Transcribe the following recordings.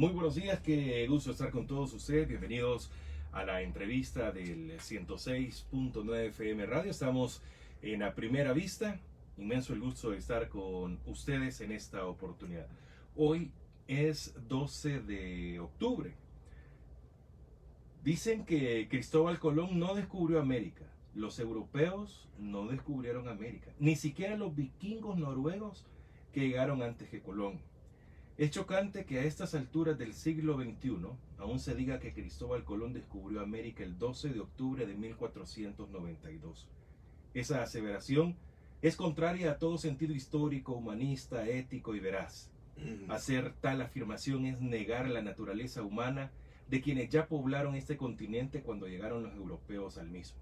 Muy buenos días, qué gusto estar con todos ustedes. Bienvenidos a la entrevista del 106.9 FM Radio. Estamos en la primera vista. Inmenso el gusto de estar con ustedes en esta oportunidad. Hoy es 12 de octubre. Dicen que Cristóbal Colón no descubrió América. Los europeos no descubrieron América. Ni siquiera los vikingos noruegos que llegaron antes que Colón. Es chocante que a estas alturas del siglo XXI aún se diga que Cristóbal Colón descubrió América el 12 de octubre de 1492. Esa aseveración es contraria a todo sentido histórico, humanista, ético y veraz. Hacer tal afirmación es negar la naturaleza humana de quienes ya poblaron este continente cuando llegaron los europeos al mismo.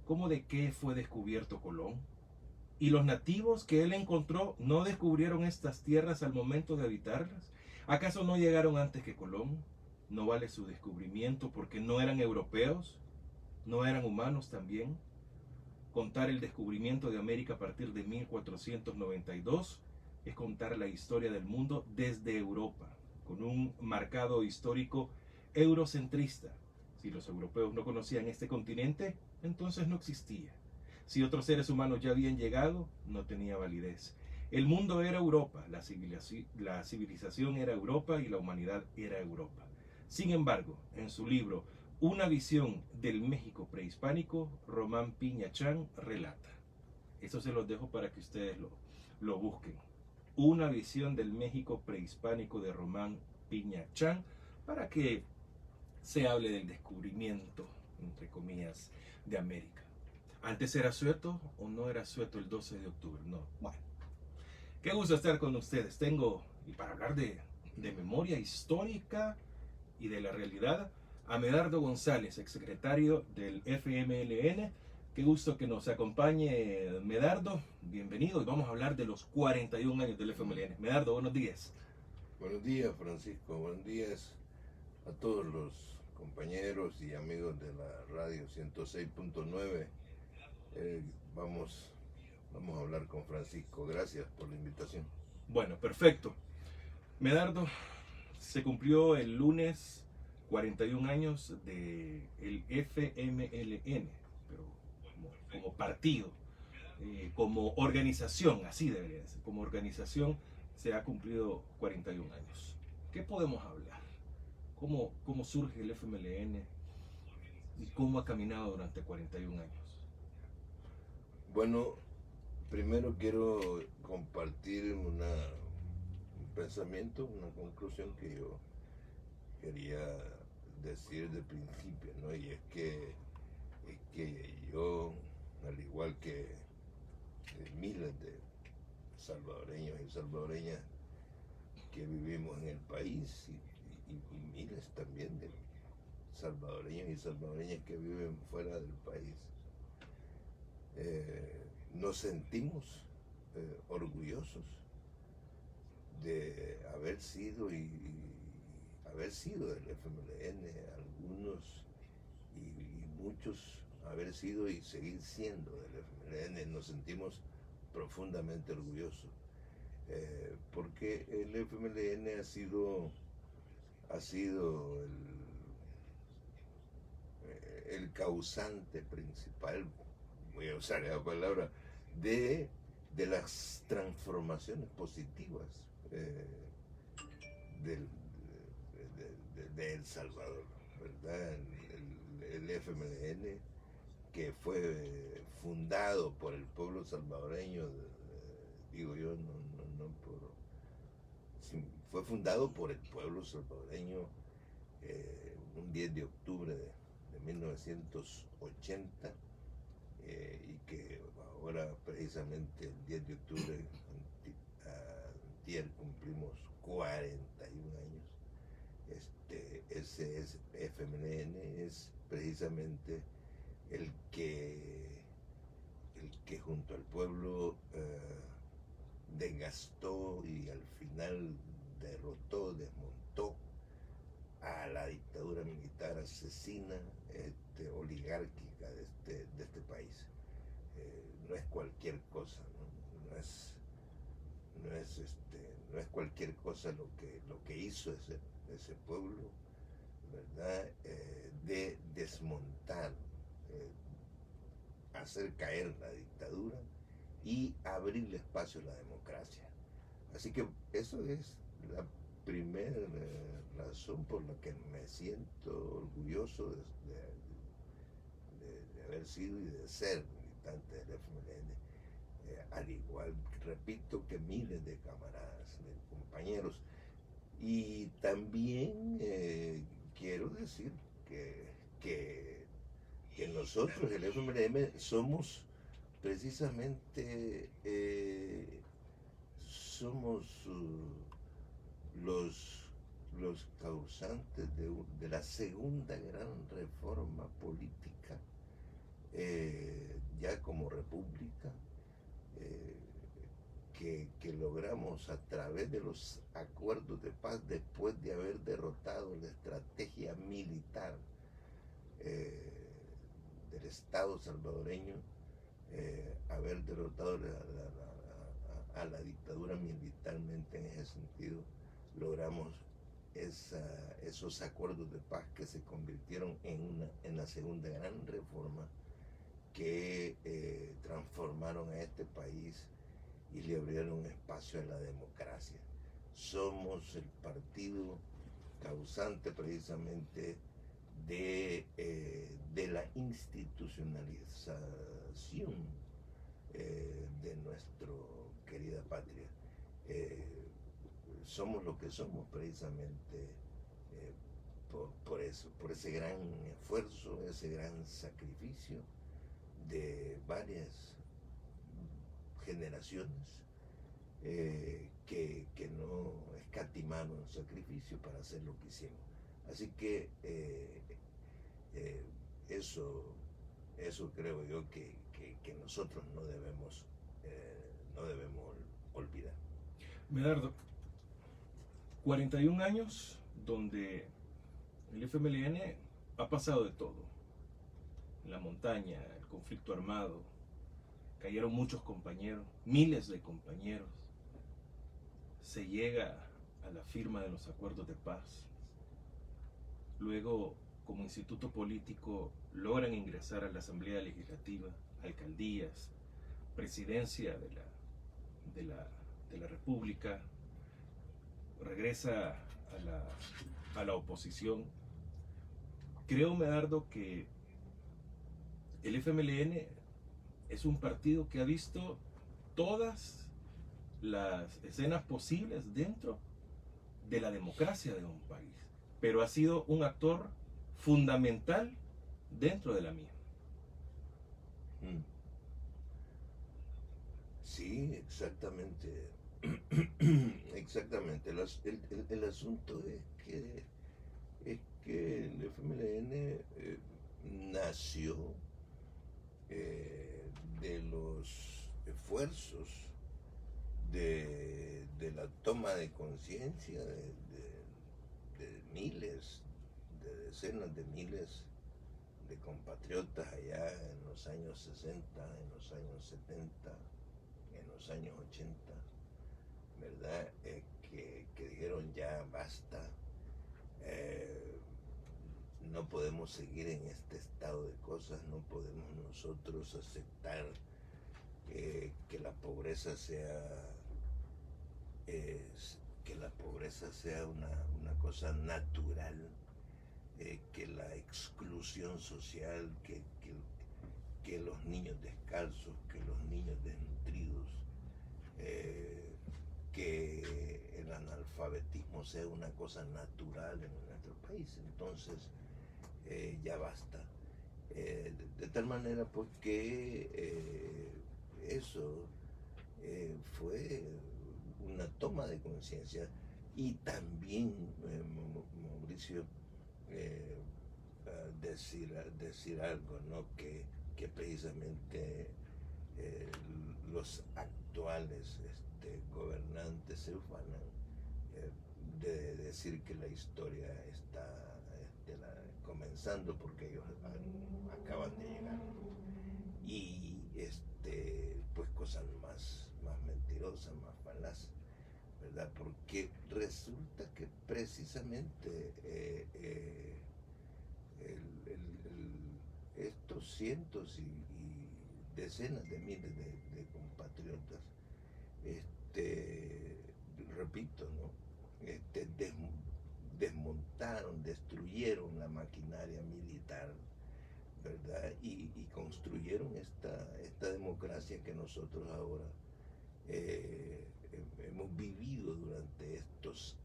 ¿Cómo de qué fue descubierto Colón? ¿Y los nativos que él encontró no descubrieron estas tierras al momento de habitarlas? ¿Acaso no llegaron antes que Colón? ¿No vale su descubrimiento porque no eran europeos? ¿No eran humanos también? Contar el descubrimiento de América a partir de 1492 es contar la historia del mundo desde Europa, con un marcado histórico eurocentrista. Si los europeos no conocían este continente, entonces no existía. Si otros seres humanos ya habían llegado, no tenía validez. El mundo era Europa, la civilización era Europa y la humanidad era Europa. Sin embargo, en su libro Una visión del México prehispánico, Román Piñachán relata. Eso se los dejo para que ustedes lo busquen. Una visión del México prehispánico de Román Piñachán, para que se hable del descubrimiento, entre comillas, de América. ¿Antes era sueto o no era sueto el 12 de octubre? No. Bueno, qué gusto estar con ustedes. Tengo, y para hablar de memoria histórica y de la realidad, a Medardo González, exsecretario del FMLN. Qué gusto que nos acompañe, Medardo. Bienvenido. Y vamos a hablar de los 41 años del FMLN. Medardo, buenos días. Buenos días, Francisco. Buenos días a todos los compañeros y amigos de la radio 106.9. Vamos a hablar con Francisco. Gracias por la invitación. Bueno, perfecto. Medardo, se cumplió el lunes 41 años del FMLN, pero como partido, como organización, así debería ser, como organización se ha cumplido 41 años. ¿Qué podemos hablar? ¿Cómo surge el FMLN y cómo ha caminado durante 41 años? Bueno, primero quiero compartir un pensamiento, una conclusión que yo quería decir de principio, ¿no? Y es que yo, al igual que miles de salvadoreños y salvadoreñas que vivimos en el país y miles también de salvadoreños y salvadoreñas que viven fuera del país, nos sentimos orgullosos de haber sido del FMLN, algunos y muchos haber sido y seguir siendo del FMLN. Nos sentimos profundamente orgullosos porque el FMLN ha sido el causante principal, voy a usar esa palabra, de las transformaciones positivas de El Salvador, ¿verdad? El FMLN, que fue fundado por el pueblo salvadoreño, digo yo, fue fundado por el pueblo salvadoreño un 10 de octubre de 1980, y que ahora precisamente el 10 de octubre antier cumplimos 41 años. Ese FMLN es precisamente el que junto al pueblo desgastó y al final derrotó, desmontó a la dictadura militar asesina, oligárquica de este país. No es cualquier cosa, no es cualquier cosa lo que hizo ese ese pueblo, ¿verdad? De desmontar, hacer caer la dictadura y abrirle espacio a la democracia. Así que eso es la primera razón por la que me siento orgulloso de haber sido y de ser militante del FMLN, al igual, repito, que miles de camaradas, de compañeros. Y también quiero decir que nosotros, el FMLN, somos precisamente somos los causantes de la segunda gran reforma política, ya como república, que logramos a través de los acuerdos de paz después de haber derrotado la estrategia militar del Estado salvadoreño, haber derrotado a la dictadura militarmente. En ese sentido logramos esos acuerdos de paz que se convirtieron en la segunda gran reforma que transformaron a este país y le abrieron espacio a la democracia. Somos el partido causante precisamente de la institucionalización de nuestra querida patria. Somos lo que somos precisamente por eso, por ese gran esfuerzo, ese gran sacrificio de varias generaciones que no escatimaron sacrificio para hacer lo que hicimos. Así que eso creo yo que nosotros no debemos olvidar. Medardo, 41 años donde el FMLN ha pasado de todo. La montaña, el conflicto armado, cayeron muchos compañeros, miles de compañeros. Se llega a la firma de los acuerdos de paz. Luego, como instituto político, logran ingresar a la Asamblea Legislativa, alcaldías, presidencia de la República, regresa a la oposición. Creo, Medardo, que el FMLN es un partido que ha visto todas las escenas posibles dentro de la democracia de un país, pero ha sido un actor fundamental dentro de la misma. Sí, exactamente. Exactamente. El asunto es que el FMLN nació de los esfuerzos de la toma de conciencia de miles, de decenas de miles de compatriotas allá en los años 60, en los años 70, en los años 80, ¿verdad? Que dijeron ya basta, no podemos seguir en este estado de cosas, no podemos nosotros aceptar que la pobreza sea una cosa natural, que la exclusión social, que los niños descalzos, que los niños desnutridos, que el analfabetismo sea una cosa natural en nuestro país. Entonces ya basta. De tal manera pues que eso fue una toma de conciencia. Y también, Mauricio, decir algo, ¿no? Que precisamente los actuales gobernantes se ufanan de decir que la historia está comenzando porque ellos acaban de llegar. Y pues cosas más mentirosas, más falaces, ¿verdad? Porque resulta que precisamente estos cientos y decenas de miles de compatriotas, repito, ¿no? Desmontaron, destruyeron la maquinaria militar, ¿verdad? Y construyeron esta democracia que nosotros ahora hemos vivido durante estos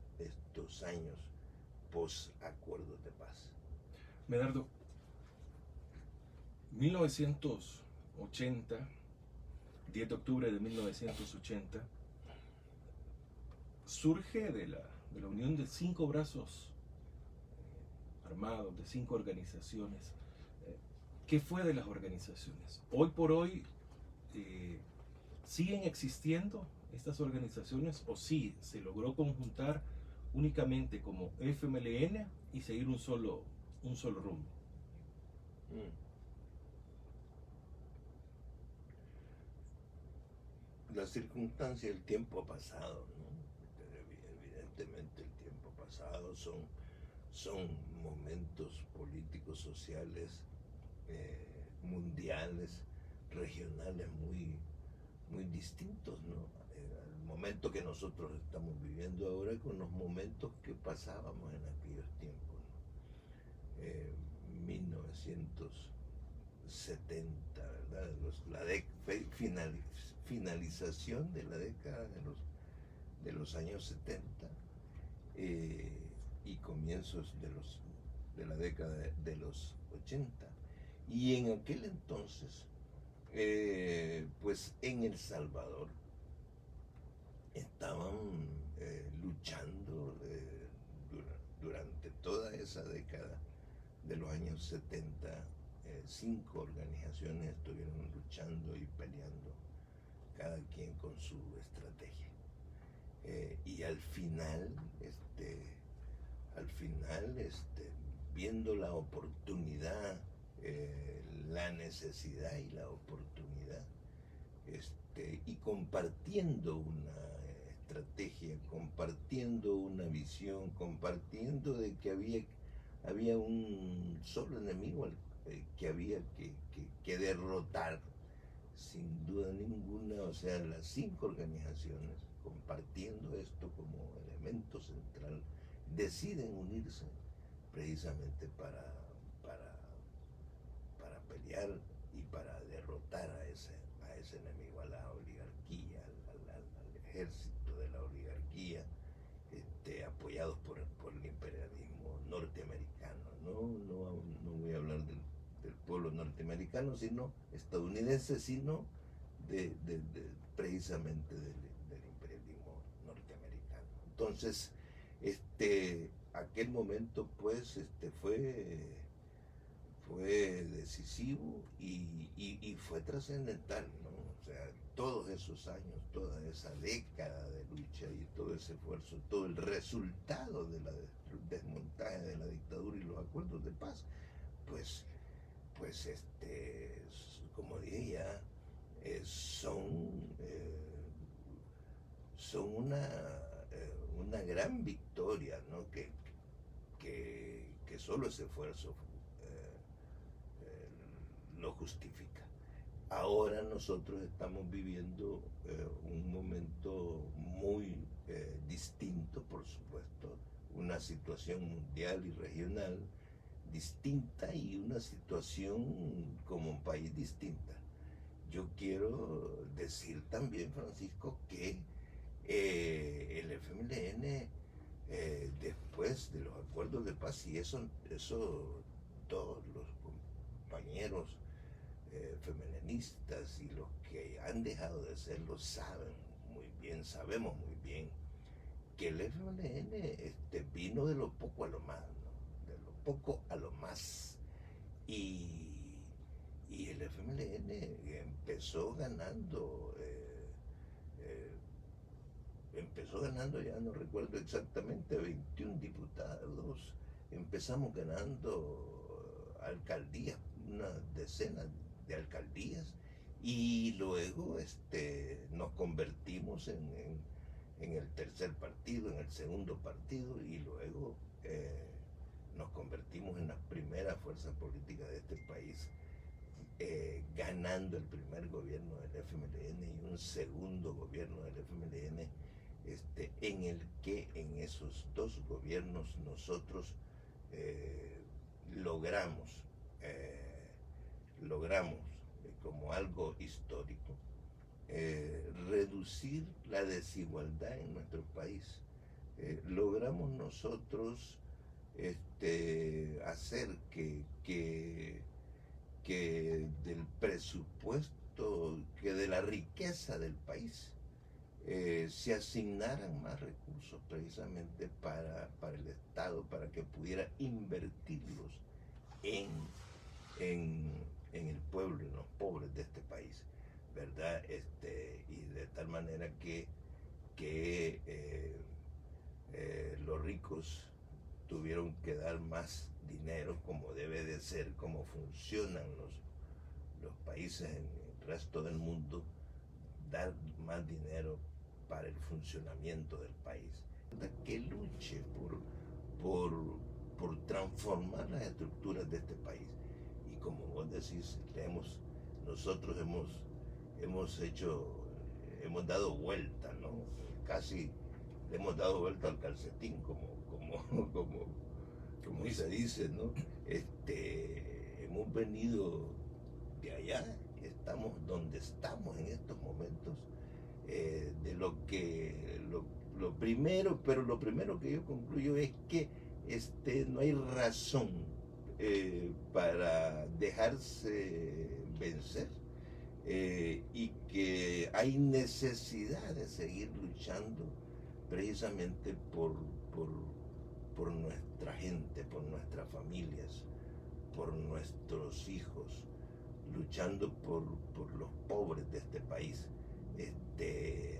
años post acuerdos de paz. Medardo, 1980, 10 de octubre de 1980, surge de la unión de 5 brazos armados, de 5 organizaciones. ¿Qué fue de las organizaciones? Hoy por hoy, ¿siguen existiendo estas organizaciones o sí se logró conjuntar únicamente como FMLN y seguir un solo rumbo? La circunstancia, el tiempo ha pasado, ¿no? Evidentemente el tiempo ha pasado, son momentos políticos, sociales, mundiales, regionales muy distintos, ¿no? El momento que nosotros estamos viviendo ahora con los momentos que pasábamos en aquellos tiempos, ¿no? 1970, ¿verdad? Finalización de la década de los años 70 y comienzos de la década de los 80. Y en aquel entonces, pues en El Salvador estaban luchando durante toda esa década de los años 70, 5 organizaciones estuvieron luchando y peleando, cada quien con su estrategia. Y al final, viendo la oportunidad, la necesidad y la oportunidad, y compartiendo una estrategia, compartiendo una visión, compartiendo de que había un solo enemigo que había que derrotar, sin duda ninguna. O sea, las 5 organizaciones, compartiendo esto como elemento central, deciden unirse precisamente para pelear y para derrotar a ese enemigo, a la oligarquía, al ejército de la oligarquía, apoyados por el imperialismo norteamericano. No voy a hablar del pueblo norteamericano, sino estadounidense, sino precisamente del imperialismo norteamericano. Entonces, aquel momento pues fue decisivo y fue trascendental, ¿no? O sea, todos esos años, toda esa década de lucha y todo ese esfuerzo, todo el resultado de la desmontaje de la dictadura y los acuerdos de paz, pues como dije ya, son una gran victoria, ¿no? Que solo ese esfuerzo lo justifica. Ahora nosotros estamos viviendo un momento muy distinto, por supuesto, una situación mundial y regional distinta y una situación como un país distinta. Yo quiero decir también, Francisco, que el FMLN, después de los acuerdos de paz, y eso todos los compañeros femeninistas y los que han dejado de serlo saben muy bien, sabemos muy bien, que el FMLN vino de lo poco a lo más, ¿no? De lo poco a lo más. Y el FMLN empezó ganando, ya no recuerdo exactamente, 21 diputados. Empezamos ganando alcaldías, una decena de alcaldías, y luego nos convertimos en el tercer partido, en el segundo partido, y luego nos convertimos en la primera fuerza política de este país, ganando el primer gobierno del FMLN y un segundo gobierno del FMLN, en el que en esos dos gobiernos nosotros logramos como algo histórico reducir la desigualdad en nuestro país. Logramos nosotros hacer que del presupuesto, que de la riqueza del país se asignaran más recursos precisamente para el Estado, para que pudiera invertirlos en el pueblo, en los pobres de este país, ¿verdad? Y de tal manera que los ricos tuvieron que dar más dinero, como debe de ser, como funcionan los países en el resto del mundo, dar más dinero para el funcionamiento del país. Que luche por transformar las estructuras de este país. Y como vos decís, nosotros hemos dado vuelta, ¿no? Casi le hemos dado vuelta al calcetín, como se dice, ¿no? Hemos venido de allá, estamos donde estamos en estos momentos, lo primero que yo concluyo es que no hay razón para dejarse vencer, y que hay necesidad de seguir luchando precisamente por nuestra gente, por nuestras familias, por nuestros hijos, luchando por los pobres de este país.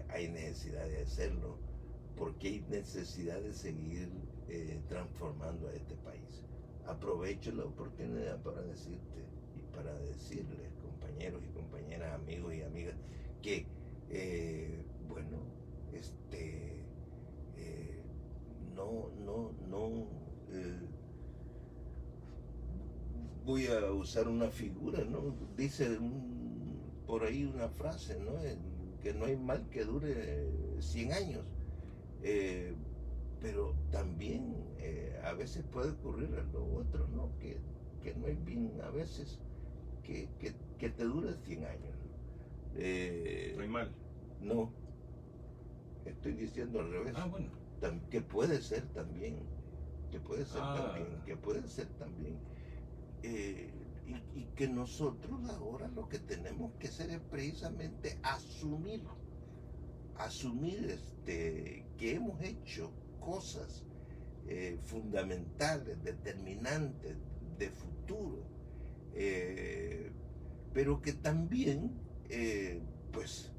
Hay necesidad de hacerlo porque hay necesidad de seguir transformando a este país. Aprovecho la oportunidad para decirte y para decirles, compañeros y compañeras, amigos y amigas, que voy a usar una figura, ¿no? Dice por ahí una frase, ¿no? Que no hay mal que dure 100 años. Pero también a veces puede ocurrir lo otro, ¿no? Que no hay bien a veces que te dure 100 años. No hay mal. No, estoy diciendo al revés. Ah, bueno. Que puede ser también, que puede ser también. Y que nosotros ahora lo que tenemos que hacer es precisamente asumir que hemos hecho cosas fundamentales, determinantes, de futuro, pero que también pues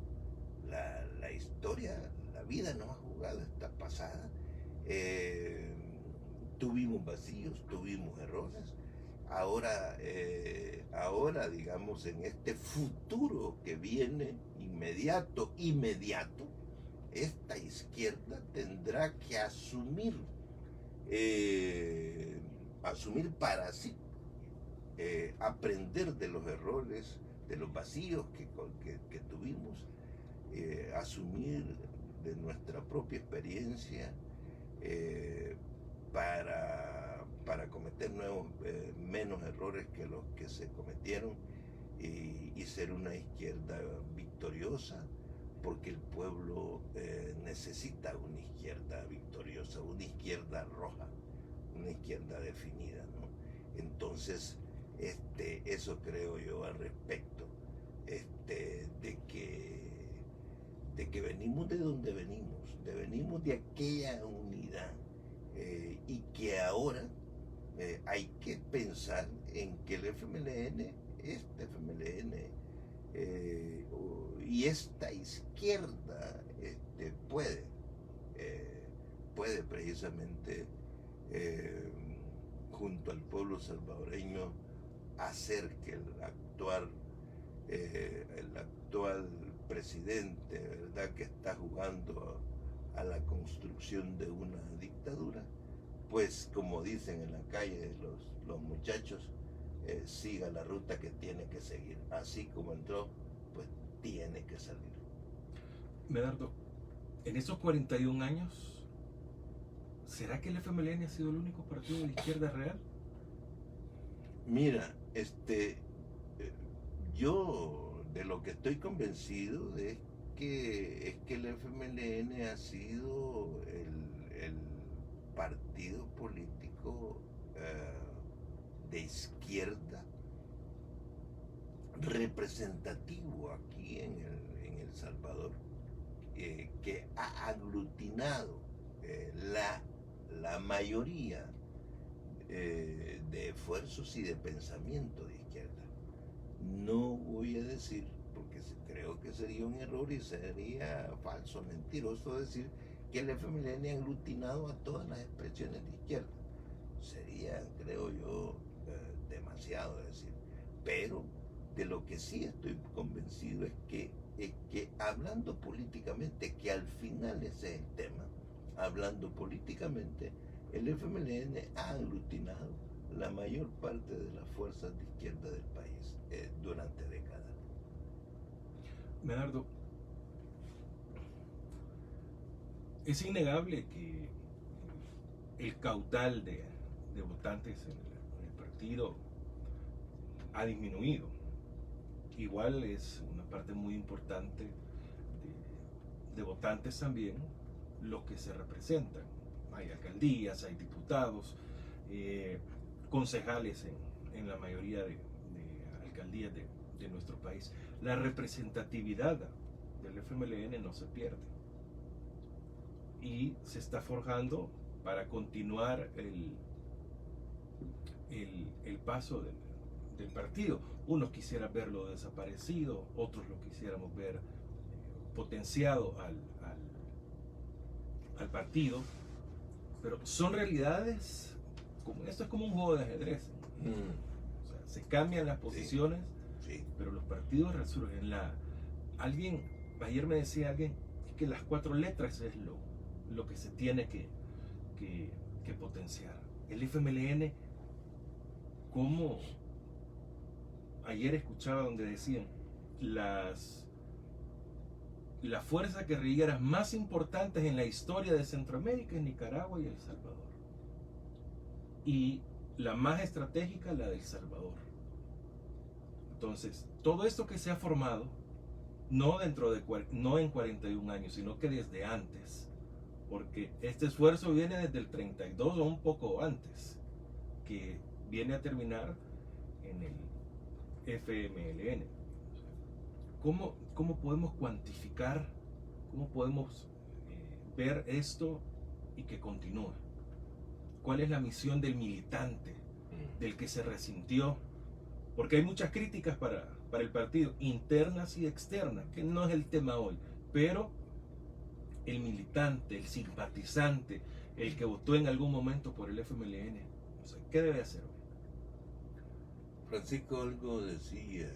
la historia, la vida nos ha jugado esta pasada. Tuvimos vacíos, tuvimos errores. Ahora digamos, en este futuro que viene inmediato, esta izquierda tendrá que asumir para sí, aprender de los errores, de los vacíos que tuvimos, asumir de nuestra propia experiencia, para cometer menos errores que los que se cometieron, y ser una izquierda victoriosa, porque el pueblo necesita una izquierda victoriosa, una izquierda roja, una izquierda definida, ¿no? Entonces, eso creo yo al respecto, de que venimos de donde venimos de aquella unidad, y que ahora hay que pensar en que el FMLN, y esta izquierda puede precisamente, junto al pueblo salvadoreño, hacer que el actual presidente, ¿verdad?, que está jugando a la construcción de una dictadura, pues como dicen en la calle los muchachos, siga la ruta que tiene que seguir. Así como entró, pues tiene que salir. Medardo, en esos 41 años, ¿será que el FMLN ha sido el único partido de izquierda real? Mira, yo de lo que estoy convencido es que el FMLN ha sido el partido político de izquierda representativo aquí en El Salvador, que ha aglutinado la mayoría de esfuerzos y de pensamiento de izquierda. No voy a decir, porque creo que sería un error y sería falso, mentiroso decir que el FMLN ha aglutinado a todas las expresiones de izquierda. Sería, creo yo, demasiado decir. Pero de lo que sí estoy convencido es que hablando políticamente, que al final ese es el tema, hablando políticamente, el FMLN ha aglutinado la mayor parte de las fuerzas de izquierda del país durante décadas. Medardo, es innegable que el caudal de votantes en el partido ha disminuido. Igual es una parte muy importante de votantes también los que se representan. Hay alcaldías, hay diputados, concejales en la mayoría de alcaldías de nuestro país. La representatividad del FMLN no se pierde y se está forjando para continuar el paso del partido. Unos quisieran verlo desaparecido, otros lo quisiéramos ver potenciado al partido, pero son realidades, como esto es como un juego de ajedrez. O sea, se cambian las posiciones, sí. Pero los partidos resurgen. Ayer me decía alguien que las 4 letras es lo que se tiene que potenciar. El FMLN, como ayer escuchaba donde decían las fuerzas guerrilleras más importantes en la historia de Centroamérica es Nicaragua y El Salvador, y la más estratégica la de El Salvador. Entonces, todo esto que se ha formado, no en 41 años, sino que desde antes, porque este esfuerzo viene desde el 32 o un poco antes, que viene a terminar en el FMLN. ¿Cómo podemos cuantificar, cómo podemos ver esto y que continúe? ¿Cuál es la misión del militante, del que se resintió? Porque hay muchas críticas para el partido, internas y externas, que no es el tema hoy, pero el militante, el simpatizante, el que votó en algún momento por el FMLN, o sea, ¿qué debe hacer hoy? Francisco algo decía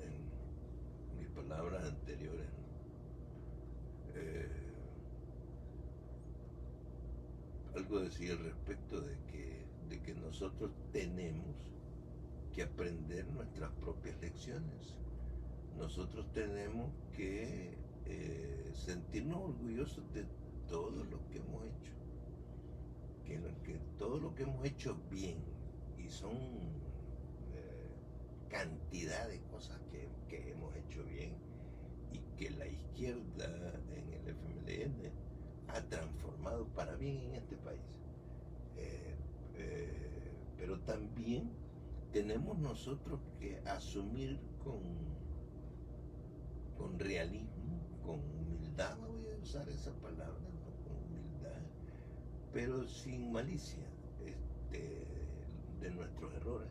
en mis palabras anteriores, algo decía al respecto de que nosotros tenemos que aprender nuestras propias lecciones. Nosotros tenemos que sentirnos orgullosos de todo lo que hemos hecho, que todo lo que hemos hecho bien, y son cantidad de cosas que hemos hecho bien, y que la izquierda en el FMLN ha transformado para bien en este país. Pero también tenemos nosotros que asumir con realismo, con humildad, no voy a usar esa palabra, ¿no? Con humildad, pero sin malicia, de nuestros errores,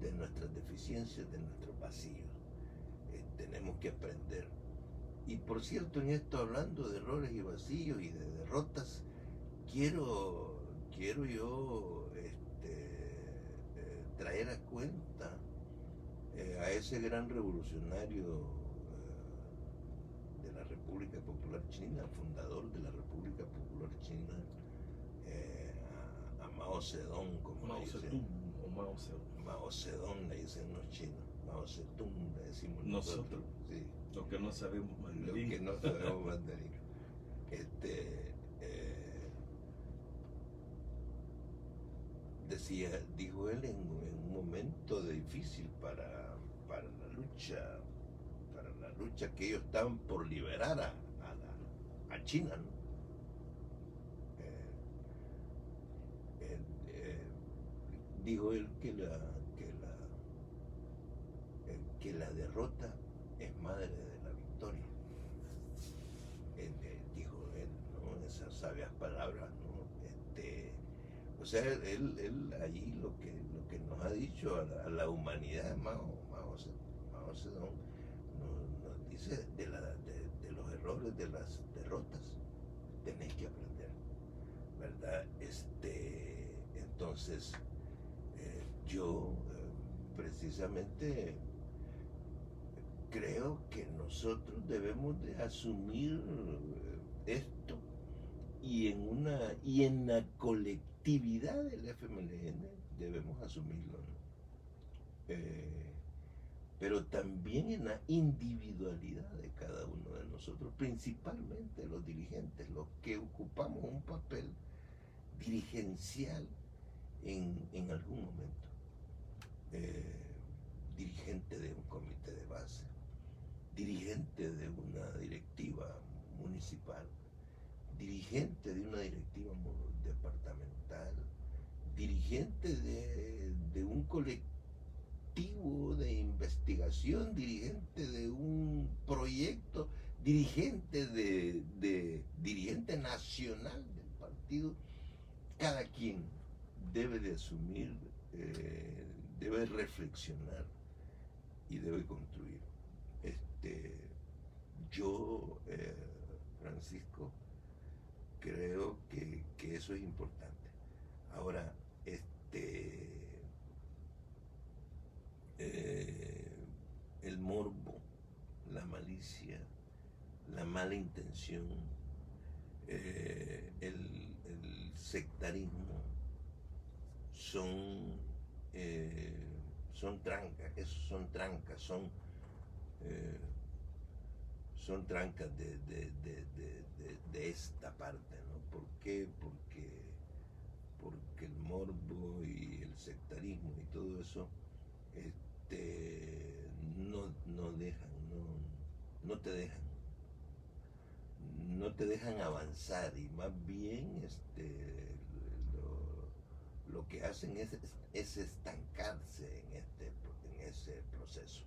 de nuestras deficiencias, de nuestros vacíos. Tenemos que aprender. Y por cierto, en esto, hablando de errores y vacíos y de derrotas, quiero yo traer a cuenta a ese gran revolucionario de la República República Popular China, fundador de la República Popular China, a Mao Zedong, como Mao le dicen. Zedong o Mao Zedong. Mao Zedong le dicen los chinos, Mao Zedong le decimos Nosotros. Sí. Lo que no sabemos Lo mandarín. que no sabemos mandarín. Dijo él en un momento difícil para la lucha que ellos estaban por liberar a China, ¿no? Dijo él que la derrota es madre de la victoria. Dijo él, ¿no? Esas sabias palabras, ¿no? O sea, él allí lo que nos ha dicho a la humanidad, Mao Zedong, nos dice de los errores, de las derrotas, tenéis que aprender, ¿verdad? Entonces, yo precisamente creo que nosotros debemos de asumir esto y en la colectividad del FMLN debemos asumirlo, ¿no? Pero también en la individualidad de cada uno de nosotros, principalmente los dirigentes, los que ocupamos un papel dirigencial en algún momento. Dirigente de un comité de base, dirigente de una directiva municipal, dirigente de una directiva departamental, dirigente de un colectivo de investigación, dirigente de un proyecto, dirigente dirigente nacional del partido. Cada quien debe de asumir, debe reflexionar y debe construir. Yo, Francisco, creo que eso es importante. Ahora, el morbo, la malicia, la mala intención, el sectarismo son trancas, son trancas de esta parte, ¿no? ¿Por qué? Porque el morbo y el sectarismo y todo eso no te dejan avanzar, y más bien lo que hacen es estancarse en ese proceso.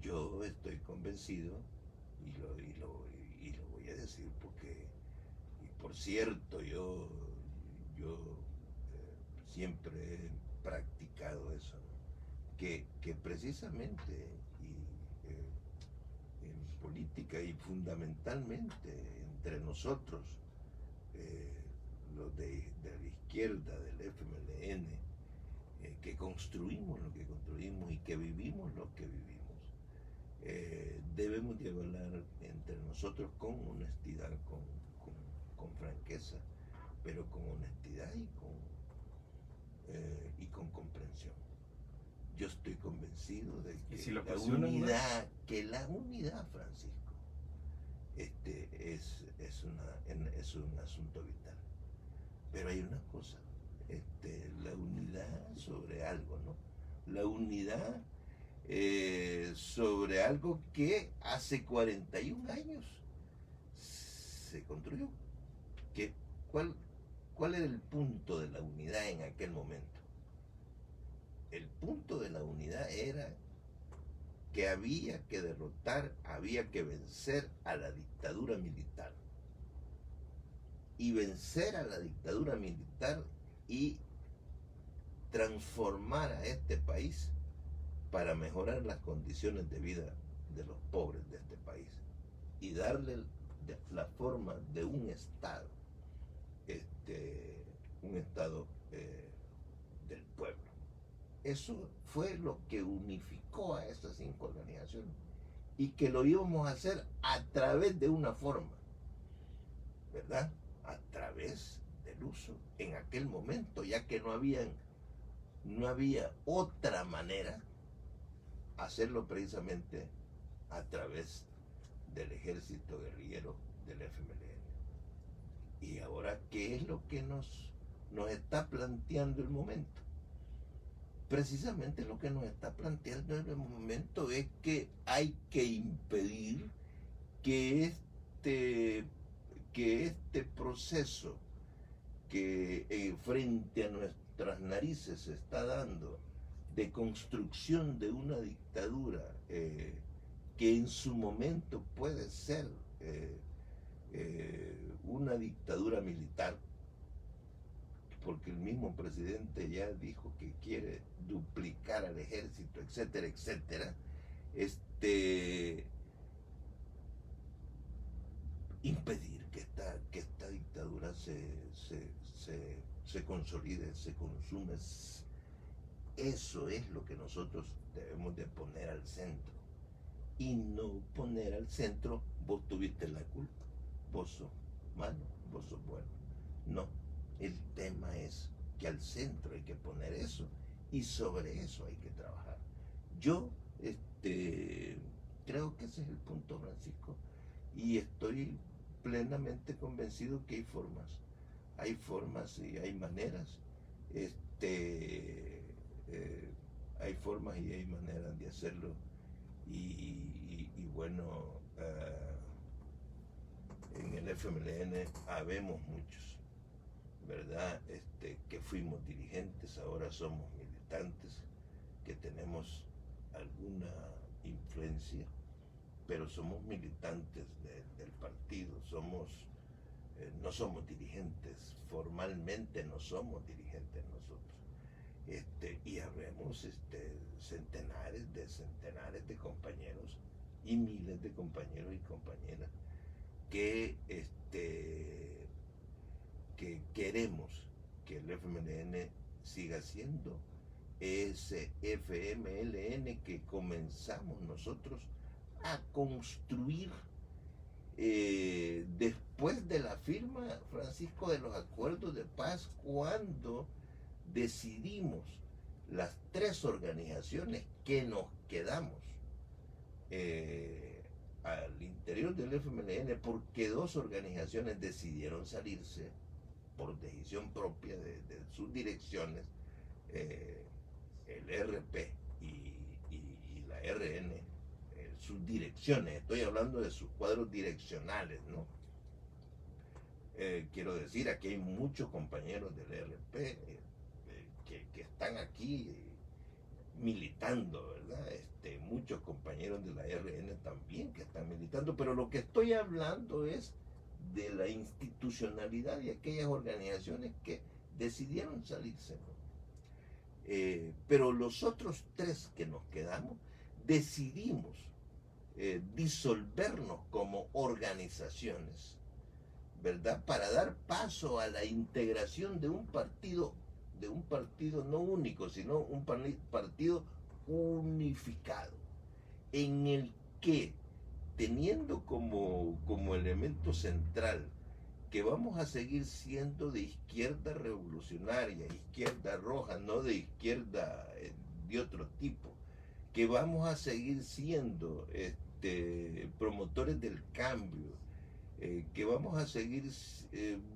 Yo estoy convencido, y lo voy a decir porque, y por cierto, yo siempre he practicado eso, ¿no? que precisamente en política y fundamentalmente entre nosotros, los de la izquierda, del FMLN, que construimos lo que construimos y que vivimos lo que vivimos, debemos de hablar entre nosotros con honestidad, con franqueza, pero con honestidad y con comprensión. Yo estoy convencido de que si la unidad, Francisco, es un asunto vital. Pero hay una cosa, la unidad sobre algo, ¿no? La unidad sobre algo que hace 41 años se construyó. ¿Cuál era el punto de la unidad en aquel momento? El punto de la unidad era que había que derrotar, había que vencer a la dictadura militar. Y vencer a la dictadura militar y transformar a este país para mejorar las condiciones de vida de los pobres de este país y darle la forma de un Estado, del pueblo. Eso fue lo que unificó a estas 5 organizaciones y que lo íbamos a hacer a través de una forma, ¿verdad? A través del uso en aquel momento, ya que no había otra manera hacerlo precisamente a través del ejército guerrillero del FMLN. Y ahora, ¿qué es lo que nos está planteando el momento? Precisamente lo que nos está planteando en el momento es que hay que impedir que este proceso que frente a nuestras narices se está dando de construcción de una dictadura que en su momento puede ser una dictadura militar, porque el mismo presidente ya dijo que quiere duplicar al ejército, etcétera, etcétera, impedir que esta dictadura se consolide, se consume. Eso es lo que nosotros debemos de poner al centro. Y no poner al centro, vos tuviste la culpa, vos sos malo, vos sos bueno. No, el tema es que al centro hay que poner eso y sobre eso hay que trabajar. Yo creo que ese es el punto, Francisco, y estoy plenamente convencido que hay formas y hay maneras, hay formas y hay maneras de hacerlo. Y bueno, en el FMLN habemos muchos, ¿verdad? Que fuimos dirigentes, ahora somos militantes, que tenemos alguna influencia, pero somos militantes del partido, no somos dirigentes, formalmente no somos dirigentes nosotros. Y habemos centenares de compañeros y miles de compañeros y compañeras que queremos que el FMLN siga siendo ese FMLN que comenzamos nosotros a construir después de la firma, Francisco, de los acuerdos de paz, cuando decidimos las tres organizaciones que nos quedamos al interior del FMLN, porque dos organizaciones decidieron salirse por decisión propia de sus direcciones, el RP y la RN, sus direcciones, estoy hablando de sus cuadros direccionales, ¿no? Quiero decir, aquí hay muchos compañeros del RP que están aquí militando, ¿verdad? Muchos compañeros de la RN también que están militando, pero lo que estoy hablando es de la institucionalidad de aquellas organizaciones que decidieron salirse, ¿no? Pero los otros tres que nos quedamos decidimos disolvernos como organizaciones, ¿verdad? Para dar paso a la integración de un partido no único, sino un partido unificado, en el que, teniendo como elemento central que vamos a seguir siendo de izquierda revolucionaria, izquierda roja, no de izquierda de otro tipo, que vamos a seguir siendo promotores del cambio, que vamos a seguir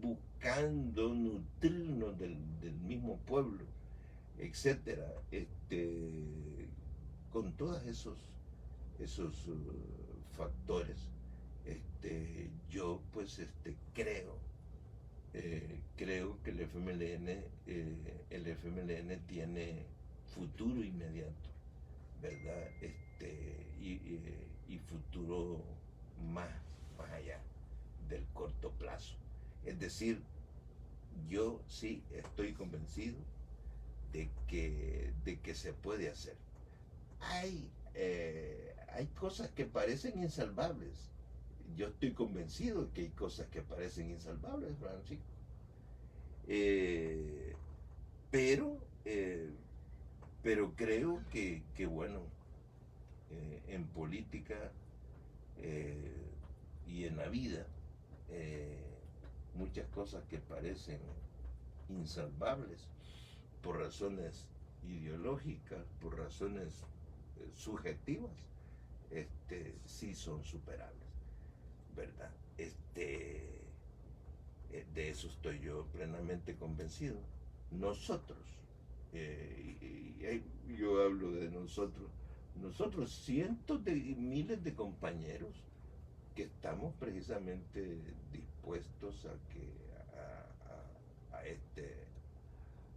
buscando nutrirnos del mismo pueblo, etcétera, con todos esos factores, yo pues creo que el FMLN tiene futuro inmediato, ¿verdad? Y futuro más allá del corto plazo. Es decir, yo sí estoy convencido de que se puede hacer. Hay cosas que parecen insalvables. Yo estoy convencido de que hay cosas que parecen insalvables, Francisco. Pero creo que bueno, en política y en la vida muchas cosas que parecen insalvables por razones ideológicas, por razones subjetivas, sí son superables, ¿verdad? De eso estoy yo plenamente convencido. Nosotros, yo hablo de nosotros cientos de miles de compañeros que estamos precisamente dispuestos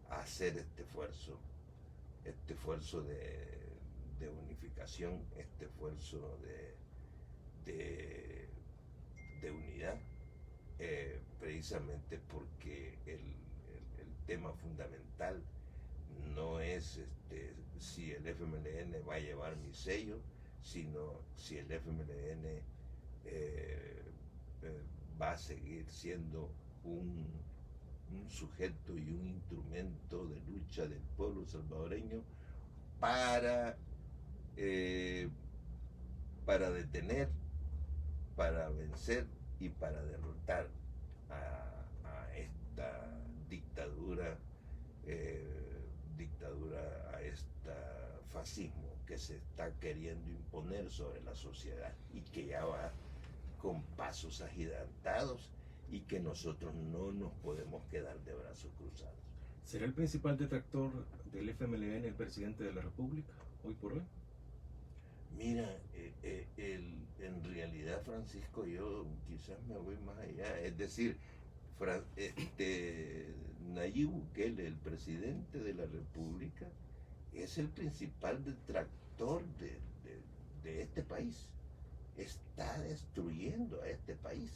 a hacer este esfuerzo de unificación, este esfuerzo de unidad, precisamente porque el tema fundamental no es si el FMLN va a llevar mi sello, sino si el FMLN va a seguir siendo un sujeto y un instrumento de lucha del pueblo salvadoreño para detener, para vencer y para derrotar a esta dictadura, a este fascismo que se está queriendo imponer sobre la sociedad y que ya va con pasos agigantados y que nosotros no nos podemos quedar de brazos cruzados. ¿Será el principal detractor del FMLN el presidente de la República, hoy por hoy? Mira, en realidad, Francisco, yo quizás me voy más allá. Es decir, Nayib Bukele, el presidente de la República, es el principal detractor de este país. Está destruyendo a este país.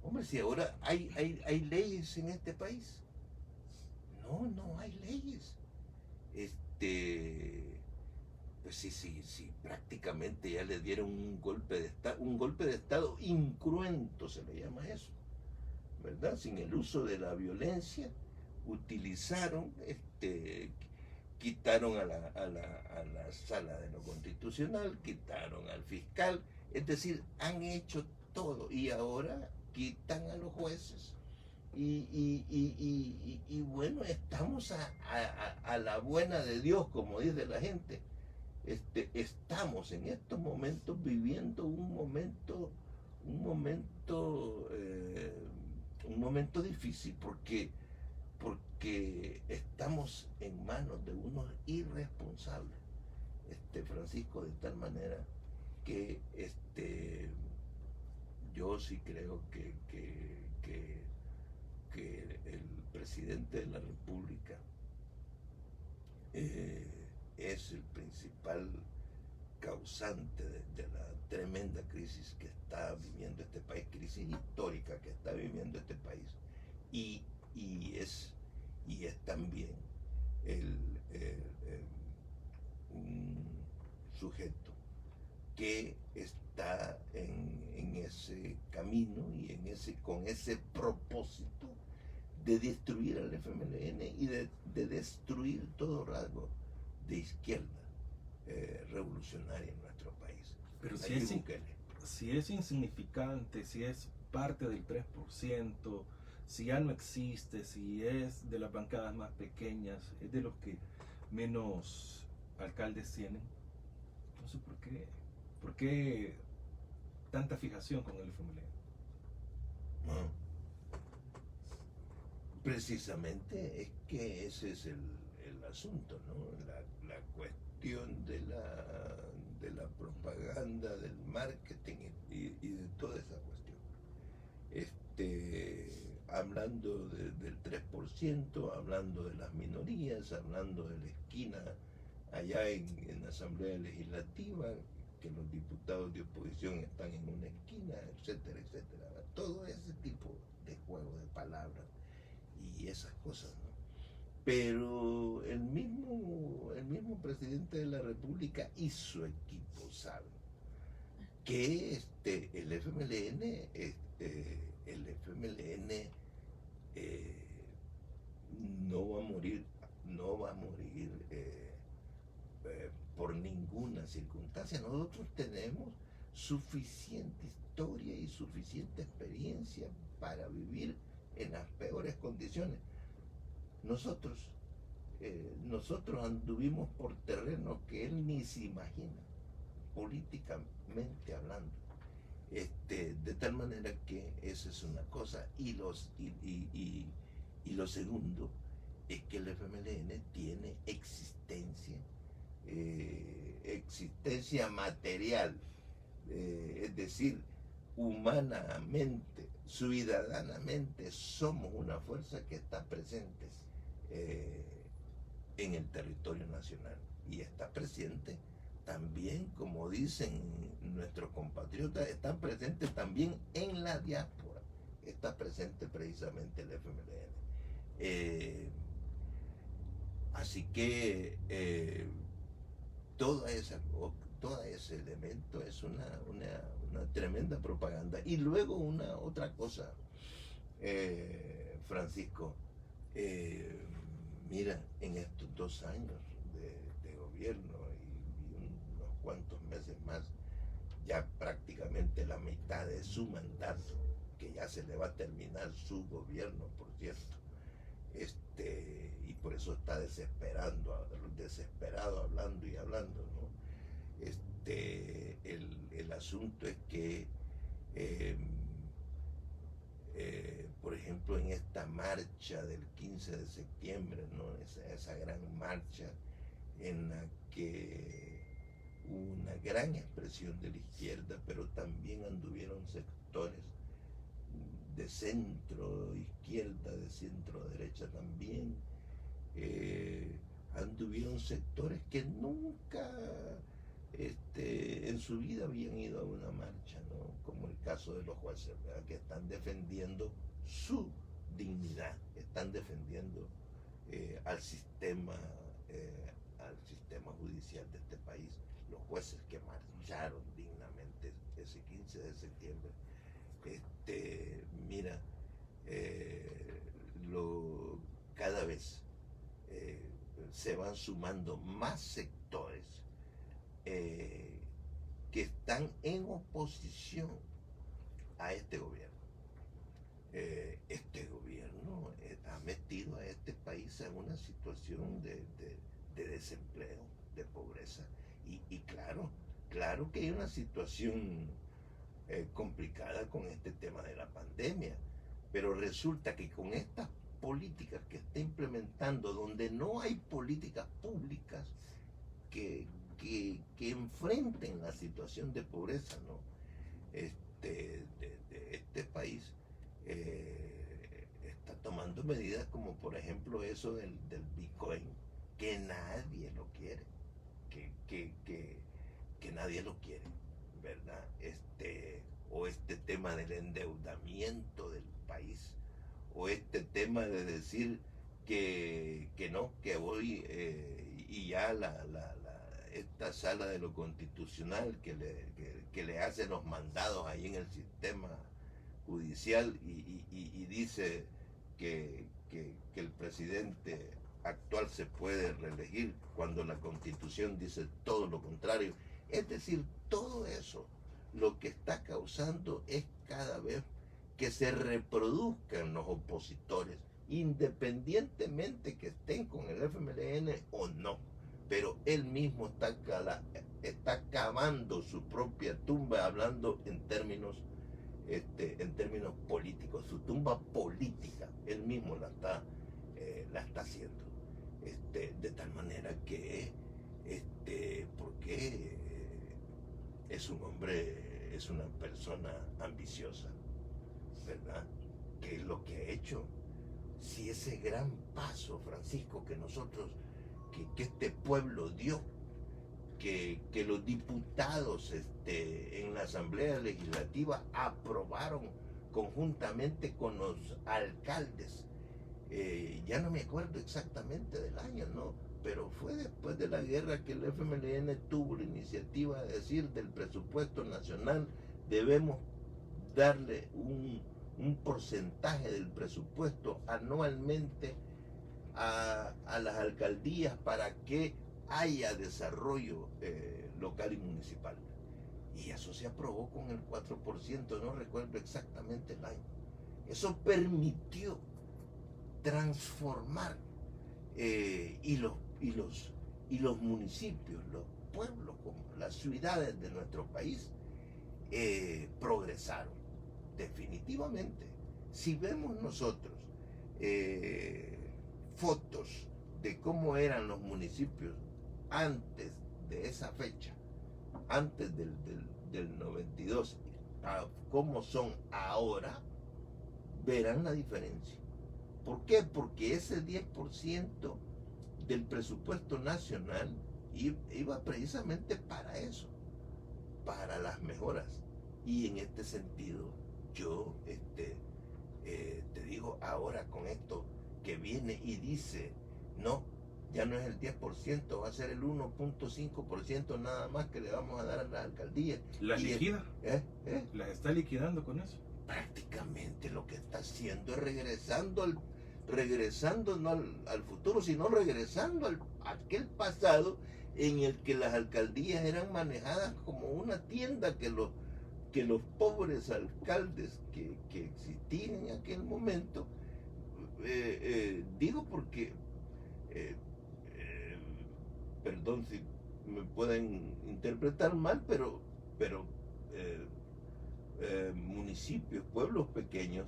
Hombre, si ahora hay leyes en este país. No hay leyes. Pues sí, prácticamente ya le dieron un golpe de estado incruento, se le llama eso, ¿verdad? Sin el uso de la violencia, utilizaron, quitaron a la sala de lo constitucional, quitaron al fiscal, es decir, han hecho todo y ahora quitan a los jueces. Y bueno, estamos a la buena de Dios, como dice la gente. Estamos en estos momentos viviendo un momento difícil porque estamos en manos de unos irresponsables, Francisco, de tal manera que yo sí creo que el presidente de la República es el principal causante de la tremenda crisis que está viviendo este país, crisis histórica que está viviendo este país, y es también un sujeto que está en ese camino y con ese propósito de destruir al FMLN y de destruir todo rasgo de izquierda revolucionaria en nuestro país. Pero si es insignificante, si es parte del 3%, si ya no existe, si es de las bancadas más pequeñas, es de los que menos alcaldes tienen, no sé por qué tanta fijación con el FMLN. No. Precisamente es que ese es el asunto, ¿no? La cuestión de la propaganda, del marketing y de toda esa cuestión. Hablando del 3%, hablando de las minorías, hablando de la esquina allá en la Asamblea Legislativa, que los diputados de oposición están en una esquina, etcétera, etcétera. Todo ese tipo de juego de palabras y esas cosas, ¿no? Pero el mismo presidente de la República y su equipo saben que el FMLN no va a morir por ninguna estas circunstancias. Nosotros tenemos suficiente historia y suficiente experiencia para vivir en las peores condiciones. Nosotros anduvimos por terrenos que él ni se imagina, políticamente hablando. De tal manera que esa es una cosa. Y lo segundo es que el FMLN tiene existencia material, es decir, humanamente, ciudadanamente, somos una fuerza que está presente en el territorio nacional y está presente también, como dicen nuestros compatriotas, está presente también en la diáspora, está presente precisamente el FMLN. Así que todo ese elemento es una tremenda propaganda. Y luego otra cosa, Francisco, mira, en estos 2 años de gobierno y unos cuantos meses más, ya prácticamente la mitad de su mandato, que ya se le va a terminar su gobierno, por cierto, y por eso está desesperado hablando y hablando, ¿no? El asunto es que por ejemplo, en esta marcha del 15 de septiembre, ¿no? Esa gran marcha en la que hubo una gran expresión de la izquierda, pero también anduvieron sectores de centro izquierda, de centro derecha también, anduvieron sectores que nunca en su vida habían ido a una marcha, ¿no? Como el caso de los jueces, ¿verdad? Que están defendiendo su dignidad, están defendiendo al sistema judicial de este país, los jueces que marcharon dignamente ese 15 de septiembre. Mira, cada vez se van sumando más sectores que están en oposición a este gobierno. Este gobierno ha metido a este país en una situación de desempleo, de pobreza, y claro que hay una situación complicada con este tema de la pandemia, pero resulta que con estas políticas que está implementando, donde no hay políticas públicas que enfrenten la situación de pobreza, ¿no? de este país, está tomando medidas como por ejemplo eso del Bitcoin, que nadie lo quiere, que nadie lo quiere, ¿verdad? O este tema del endeudamiento del país, o este tema de decir que no, que hoy y ya esta sala de lo constitucional que le hace los mandados ahí en el sistema judicial y dice que el presidente actual se puede reelegir cuando la Constitución dice todo lo contrario. Es decir, todo eso lo que está causando es cada vez que se reproduzcan los opositores, independientemente que estén con el FMLN o no. Pero él mismo está cavando su propia tumba, hablando en términos políticos, su tumba política, él mismo la está haciendo. De tal manera que, porque es un hombre, es una persona ambiciosa, ¿verdad? ¿Qué es lo que ha hecho? Si ese gran paso, Francisco, que nosotros, que este pueblo dio, que los diputados en la Asamblea Legislativa aprobaron conjuntamente con los alcaldes, ya no me acuerdo exactamente del año, ¿no? Pero fue después de la guerra que el FMLN tuvo la iniciativa de decir del presupuesto nacional debemos darle un porcentaje del presupuesto anualmente a las alcaldías para que haya desarrollo local y municipal. Y eso se aprobó con el 4%, no recuerdo exactamente el año. Eso permitió transformar y los municipios, los pueblos, como las ciudades de nuestro país, progresaron definitivamente. Si vemos nosotros fotos de cómo eran los municipios antes de esa fecha, antes del 92, a cómo son ahora, verán la diferencia. ¿Por qué? Porque ese 10% del presupuesto nacional iba precisamente para eso, para las mejoras. Y en este sentido, yo te digo ahora con esto que viene y dice, no, ya no es el 10%, va a ser el 1.5% nada más que le vamos a dar a la alcaldía. ¿Las liquida? ¿Las está liquidando con eso? Prácticamente lo que está haciendo es regresando no al futuro, sino regresando a aquel pasado en el que las alcaldías eran manejadas como una tienda que los pobres alcaldes que existían en aquel momento, digo porque, perdón si me pueden interpretar mal, pero municipios, pueblos pequeños,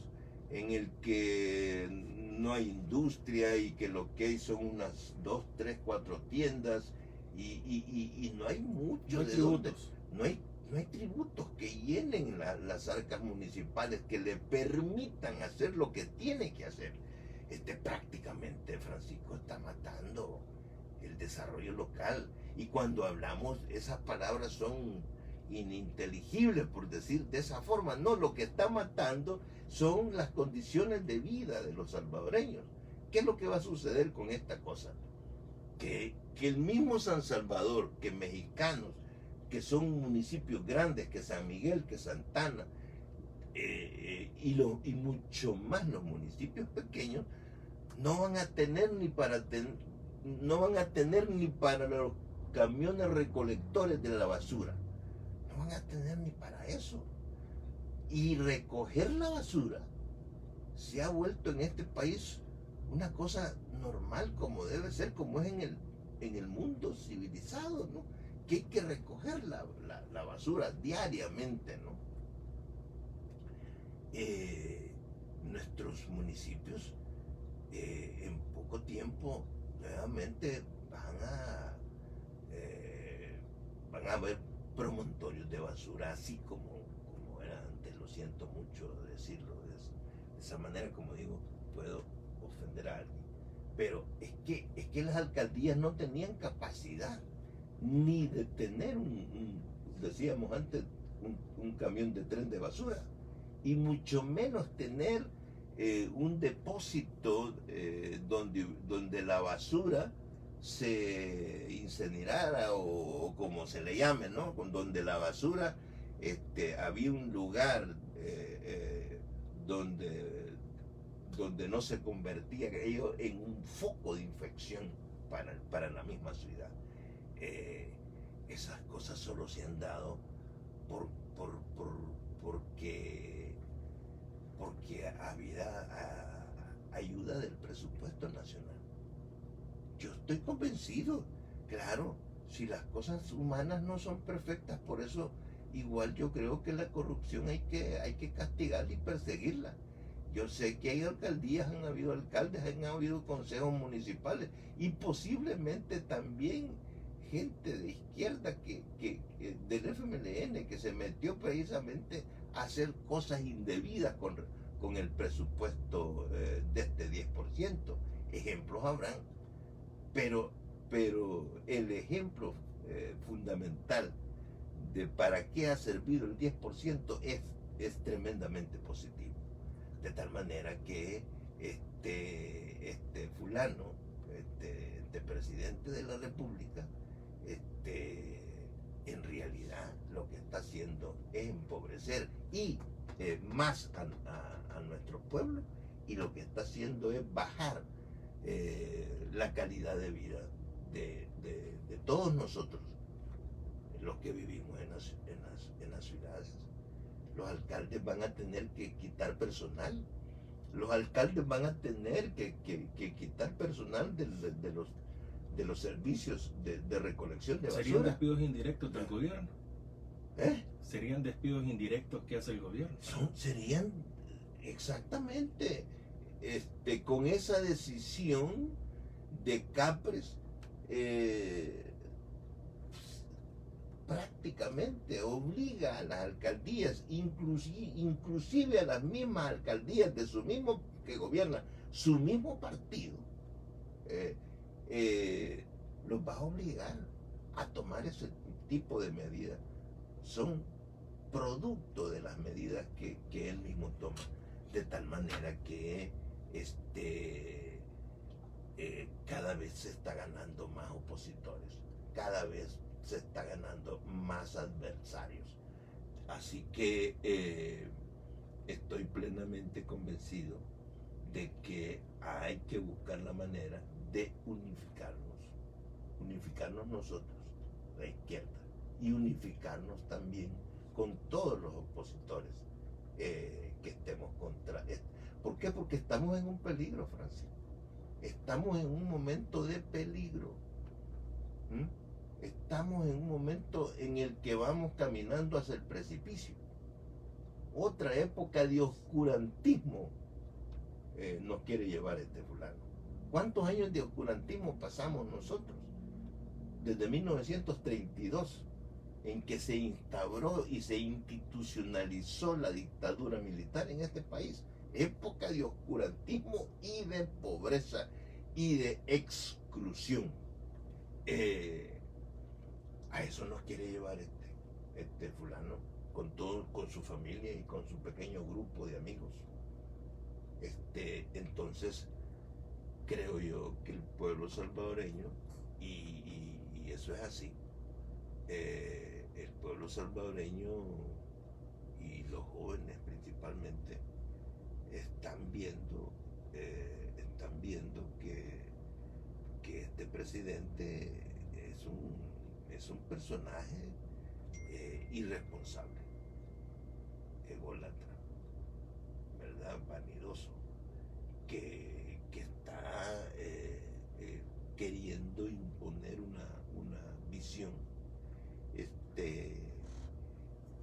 en el que no hay industria y que lo que hay son unas 2, 3, 4 tiendas y no hay mucho no hay de tributos. Donde, no hay tributos que llenen las arcas municipales, que le permitan hacer lo que tiene que hacer. Prácticamente, Francisco, está matando el desarrollo local. Y cuando hablamos, esas palabras son ininteligibles, por decir de esa forma. No, lo que está matando son las condiciones de vida de los salvadoreños. ¿Qué es lo que va a suceder con esta cosa? Que el mismo San Salvador, que mexicanos, que son municipios grandes, que San Miguel, que Santana, y mucho más los municipios pequeños, no van a tener ni para los camiones recolectores de la basura. No van a tener ni para eso. Y recoger la basura se ha vuelto en este país una cosa normal, como debe ser, como es en el mundo civilizado, ¿no? Que hay que recoger la basura diariamente, ¿no? Nuestros municipios en poco tiempo nuevamente van a haber promontorios de basura, así como era antes. Lo siento mucho decirlo de esa manera, como digo, puedo ofender a alguien, pero es que las alcaldías no tenían capacidad ni de tener decíamos antes, un camión de tren de basura, y mucho menos tener un depósito donde la basura se incinerara o como se le llame, ¿no? Donde la basura, había un lugar donde no se convertía aquello en un foco de infección para la misma ciudad. Esas cosas solo se han dado porque había ayuda del presupuesto nacional. Yo estoy convencido, claro, si las cosas humanas no son perfectas, por eso igual yo creo que la corrupción hay que castigarla y perseguirla. Yo sé que hay alcaldías, han habido alcaldes, han habido consejos municipales y posiblemente también gente de izquierda del FMLN que se metió precisamente a hacer cosas indebidas con el presupuesto de este 10%. Ejemplos habrán, pero el ejemplo fundamental de para qué ha servido el 10% es tremendamente positivo. De tal manera que fulano, presidente de la República, en realidad lo que está haciendo es empobrecer y más a nuestro pueblo, y lo que está haciendo es bajar la calidad de vida de todos nosotros, los que vivimos en las ciudades. Los alcaldes van a tener que quitar personal. Los alcaldes van a tener que quitar personal de los servicios de recolección de basura. ¿Serían despidos indirectos del gobierno? ¿Eh? ¿Serían despidos indirectos que hace el gobierno? Serían exactamente con esa decisión de Capres, prácticamente obliga a las alcaldías, inclusive a las mismas alcaldías de su mismo, que gobierna su mismo partido, los va a obligar a tomar ese tipo de medidas. Son producto de las medidas que él mismo toma, de tal manera que cada vez se está ganando más opositores, cada vez se está ganando más adversarios. Así que estoy plenamente convencido de que hay que buscar la manera de unificarnos nosotros, la izquierda, y unificarnos también con todos los opositores que estemos contra esto. ¿Por qué? Porque estamos en un peligro, Francis. Estamos en un momento de peligro. Estamos en un momento en el que vamos caminando hacia el precipicio. Otra época de oscurantismo nos quiere llevar este fulano. ¿Cuántos años de oscurantismo pasamos nosotros? Desde 1932, en que se instauró y se institucionalizó la dictadura militar en este país. Época de oscurantismo y de pobreza y de exclusión. A eso nos quiere llevar este fulano, con su familia y con su pequeño grupo de amigos. Entonces, creo yo que el pueblo salvadoreño, y eso es así, el pueblo salvadoreño y los jóvenes principalmente están viendo que este presidente es un personaje irresponsable, ególatra, ¿verdad? Vanidoso, que está queriendo imponer una visión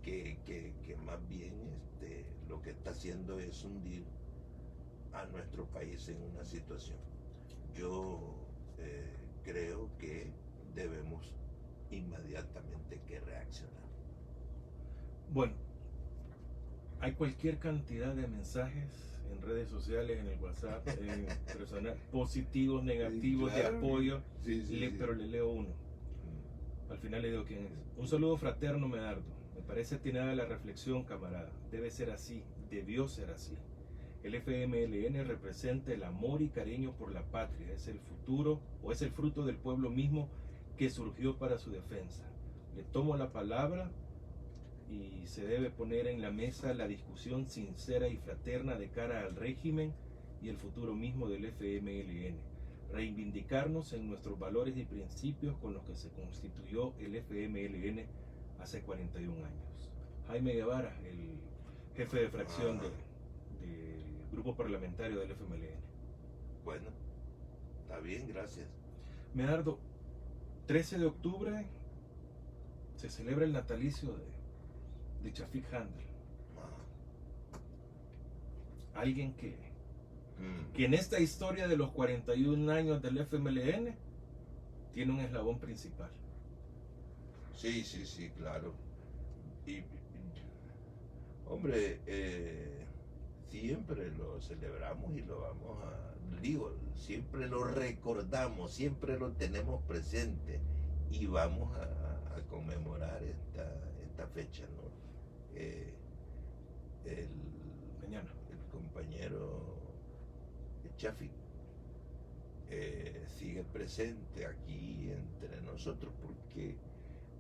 que más bien lo que está haciendo es hundir a nuestro país en una situación. Yo creo que debemos inmediatamente que reaccionar. Bueno, hay cualquier cantidad de mensajes en redes sociales, en el WhatsApp, en personal, positivos, negativos, Sí, claro. de apoyo, Sí. pero le leo uno. Al final le digo quién es. Un saludo fraterno, Medardo. Me parece atinada la reflexión, camarada. Debe ser así, debió ser así. El FMLN representa el amor y cariño por la patria. Es el futuro o es el fruto del pueblo mismo que surgió para su defensa. Le tomo la palabra y se debe poner en la mesa la discusión sincera y fraterna de cara al régimen y el futuro mismo del FMLN. Reivindicarnos en nuestros valores y principios con los que se constituyó el FMLN hace 41 años. Jaime Guevara, el jefe de fracción del grupo parlamentario del FMLN. Bueno, está bien, gracias. Medardo, 13 de octubre se celebra el natalicio de Chafik Handel. Alguien que en esta historia de los 41 años del FMLN tiene un eslabón principal. Sí, claro. Y, hombre, siempre lo celebramos y lo vamos siempre lo recordamos, siempre lo tenemos presente y vamos a conmemorar esta fecha, ¿no? Mañana. El compañero Chafik sigue presente aquí entre nosotros porque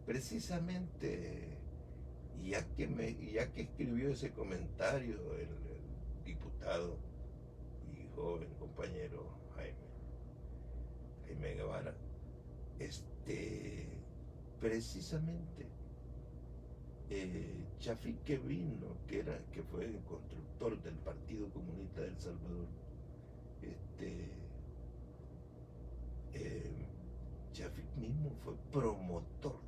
precisamente ya que escribió ese comentario el diputado y joven compañero Jaime Guevara, Precisamente Chafik que vino, que fue el constructor del Partido Comunista de El Salvador, Chafik mismo fue promotor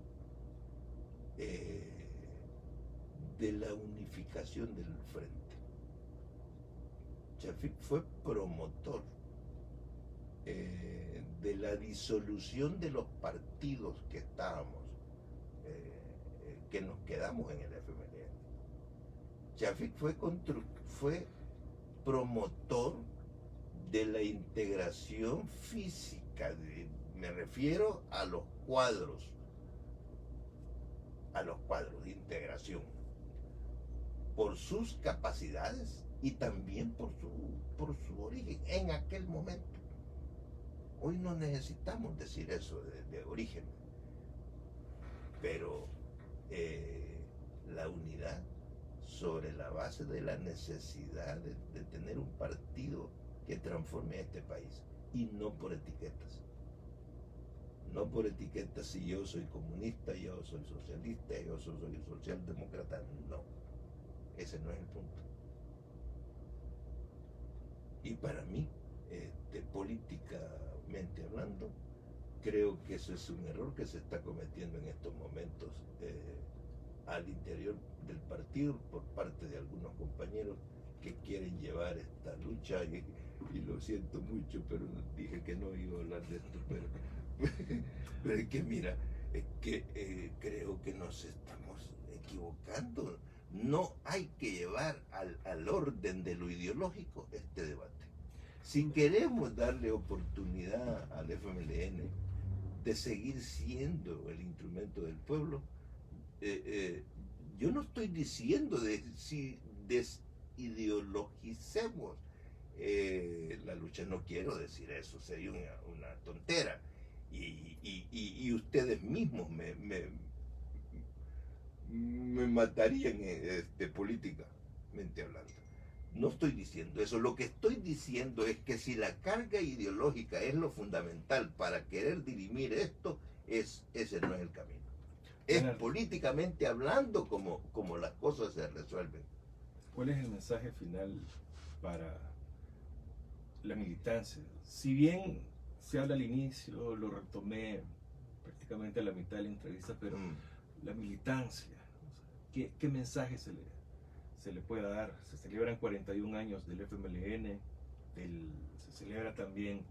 de la unificación del frente. Chafik fue promotor de la disolución de los partidos que estábamos, que nos quedamos en el FMLN. Chafik fue promotor de la integración física, me refiero a los cuadros de integración, por sus capacidades y también por su origen en aquel momento. Hoy no necesitamos decir eso de origen, pero la unidad sobre la base de la necesidad de tener un partido que transforme a este país, y no por etiquetas. No por etiquetas, si yo soy comunista, yo soy socialista, yo soy socialdemócrata. No, ese no es el punto. Y para mí, políticamente hablando, creo que eso es un error que se está cometiendo en estos momentos al interior del partido por parte de algunos compañeros que quieren llevar esta lucha, y lo siento mucho, pero dije que no iba a hablar de esto, pero es que mira, es que creo que nos estamos equivocando. No hay que llevar al orden de lo ideológico este debate. Si queremos darle oportunidad al FMLN de seguir siendo el instrumento del pueblo, yo no estoy diciendo si desideologicemos la lucha, no quiero decir eso, sería una tontera, y ustedes mismos me matarían políticamente hablando. No estoy diciendo eso, lo que estoy diciendo es que si la carga ideológica es lo fundamental para querer dirimir esto, ese no es el camino. Es políticamente hablando como las cosas se resuelven. ¿Cuál es el mensaje final para la militancia? Si bien se habla al inicio, lo retomé prácticamente a la mitad de la entrevista, pero la militancia, ¿qué mensaje se le puede dar? Se celebran 41 años del FMLN, se celebra también,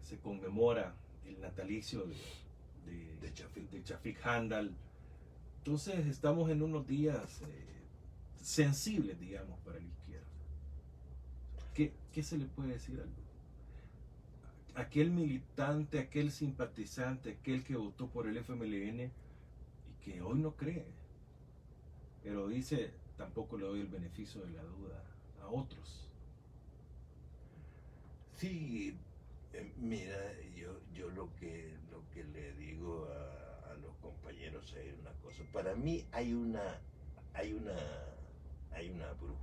se conmemora el natalicio de Chafik Handal. Entonces estamos en unos días sensibles, digamos, para la izquierda. ¿Qué se le puede decir a aquel militante, aquel simpatizante, aquel que votó por el FMLN y que hoy no cree, pero dice, tampoco le doy el beneficio de la duda a otros? Sí, mira, yo lo que le digo a los compañeros es una cosa. Para mí hay una brújula.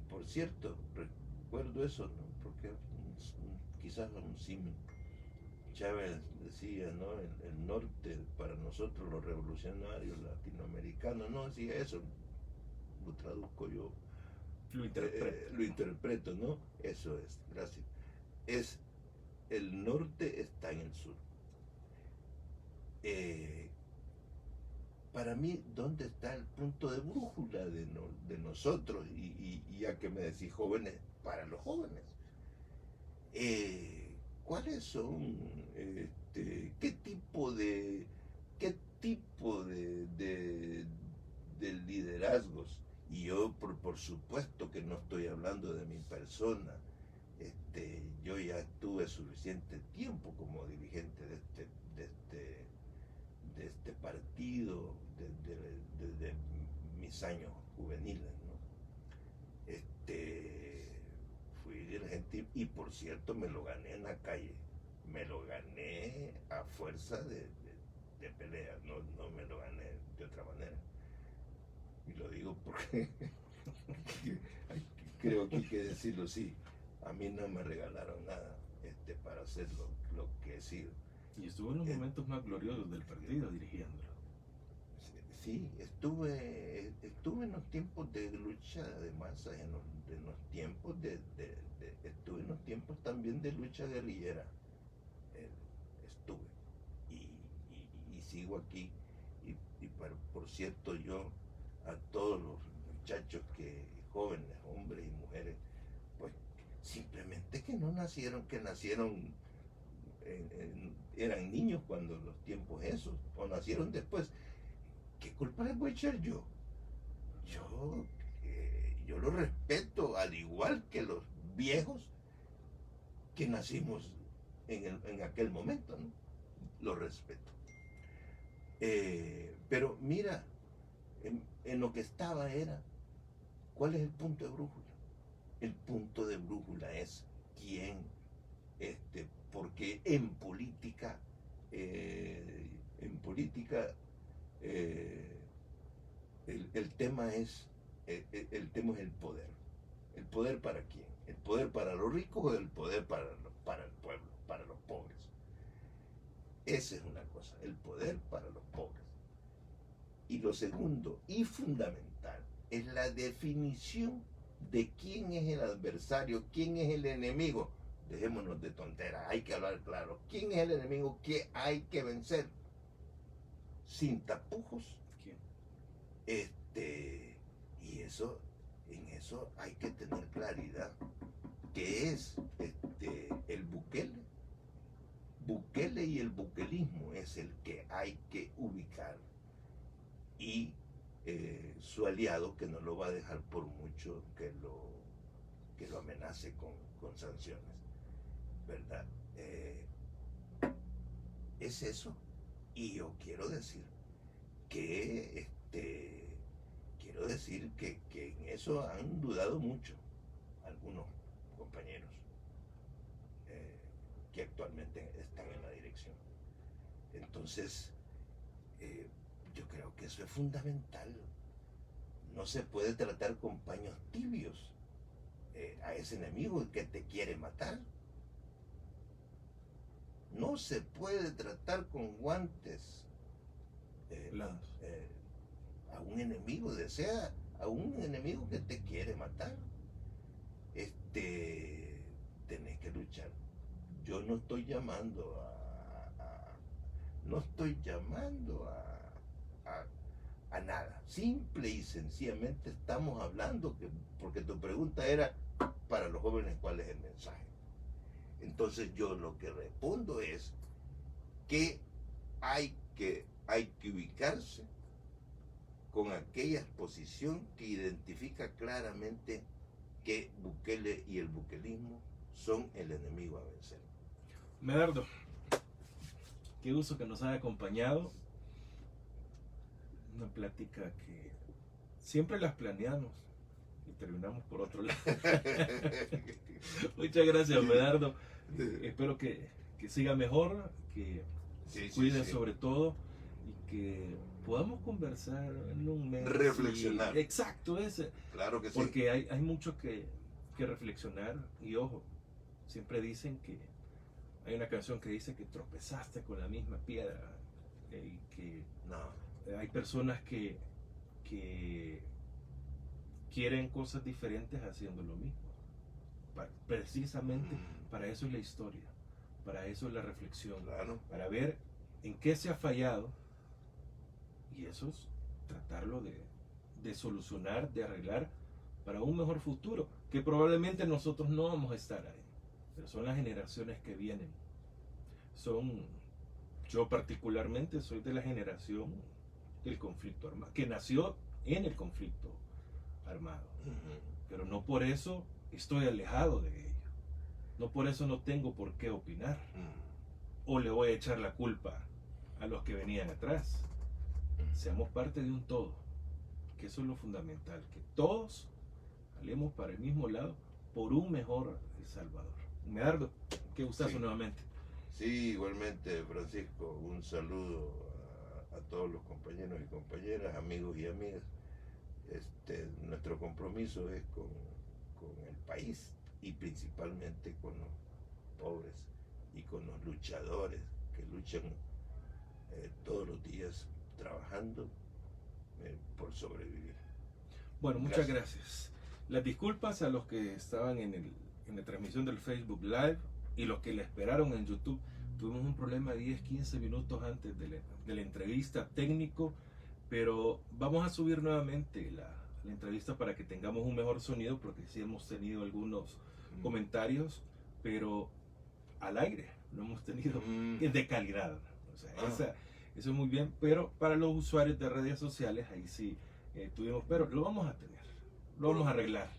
Por cierto, recuerdo eso, ¿no? Porque quizás un símil. Chávez decía, ¿no? El norte, para nosotros los revolucionarios latinoamericanos, no decía eso, lo traduzco yo, lo interpreto, ¿no? Eso es, gracias. El norte está en el sur. Para mí, ¿dónde está el punto de brújula de nosotros? Y ya que me decís jóvenes, para los jóvenes. ¿Cuáles son, qué tipo de liderazgos? Y yo, por supuesto que no estoy hablando de mi persona. Yo ya tuve suficiente tiempo como dirigente de este partido desde mis años juveniles, ¿no? Fui dirigente y por cierto me lo gané en la calle, me lo gané a fuerza de pelea, no me lo gané de otra manera. Y lo digo porque creo que hay que decirlo así, a mí no me regalaron nada para hacer lo que he sido. Y estuvo en los momentos más gloriosos del partido dirigiéndolo. Sí, estuve en los tiempos de lucha de masas, en los tiempos estuve en los tiempos también de lucha guerrillera. Estuve y sigo aquí. Por cierto, yo a todos los muchachos jóvenes, hombres y mujeres, pues simplemente que nacieron, eran niños cuando los tiempos esos, o nacieron después. ¿Qué culpa les voy a echar yo? Yo lo respeto, al igual que los viejos que nacimos en aquel momento, ¿no? Lo respeto. Pero mira, en lo que estaba era, ¿cuál es el punto de brújula? El punto de brújula es quién, porque en política, el tema es el poder. ¿El poder para quién? ¿El poder para los ricos o el poder para el pueblo, para los pobres? Esa es una cosa, el poder para los pobres. Y lo segundo, y fundamental, es la definición de quién es el adversario, quién es el enemigo. Dejémonos de tonteras, hay que hablar claro. ¿Quién es el enemigo que hay que vencer? Sin tapujos. ¿Quién? Y en eso hay que tener claridad. ¿Qué es el Bukele? Bukele y el bukelismo es el que hay que ubicar. Y su aliado, que no lo va a dejar por mucho que lo amenace con sanciones, ¿verdad? Es eso. Y yo quiero decir que en eso han dudado mucho algunos compañeros que actualmente están en la dirección. Entonces, yo creo que eso es fundamental. No se puede tratar con paños tibios a ese enemigo que te quiere matar. No se puede tratar con guantes a un enemigo, a un enemigo que te quiere matar. Tenés que luchar. Yo no estoy llamando a nada. Simple y sencillamente estamos hablando porque tu pregunta era para los jóvenes cuál es el mensaje. Entonces yo lo que respondo es que hay que ubicarse con aquella exposición que identifica claramente que Bukele y el bukelismo son el enemigo a vencer. Medardo, qué gusto que nos haya acompañado. Una plática que siempre las planeamos y terminamos por otro lado. Muchas gracias, Medardo. Espero que siga mejor, que se cuide sobre todo y que podamos conversar en un mes. Reflexionar. Exacto, ese. Claro que sí. Porque hay mucho que reflexionar y ojo, siempre dicen que hay una canción que dice que tropezaste con la misma piedra y que hay personas que quieren cosas diferentes haciendo lo mismo. Precisamente para eso es la historia, para eso es la reflexión, claro, para ver en qué se ha fallado y eso es tratarlo de solucionar, de arreglar para un mejor futuro, que probablemente nosotros no vamos a estar ahí, pero son las generaciones que vienen. Yo particularmente soy de la generación del conflicto armado, que nació en el conflicto armado, pero no por eso estoy alejado de ello, no por eso no tengo por qué opinar, o le voy a echar la culpa a los que venían atrás. Seamos parte de un todo, que eso es lo fundamental, que todos salemos para el mismo lado por un mejor El Salvador. Medardo, qué gustazo nuevamente. Sí, igualmente, Francisco, un saludo a todos los compañeros y compañeras, amigos y amigas. Nuestro compromiso es con el país y principalmente con los pobres y con los luchadores que luchan todos los días trabajando por sobrevivir. Bueno, muchas gracias. Las disculpas a los que estaban en la transmisión del Facebook Live y los que la esperaron en YouTube. Tuvimos un problema 10-15 minutos antes de la entrevista técnico, pero vamos a subir nuevamente la entrevista para que tengamos un mejor sonido, porque sí hemos tenido algunos comentarios, pero al aire no hemos tenido de calidad. O sea, eso es muy bien, pero para los usuarios de redes sociales ahí sí tuvimos, pero lo vamos a tener, lo vamos a arreglar.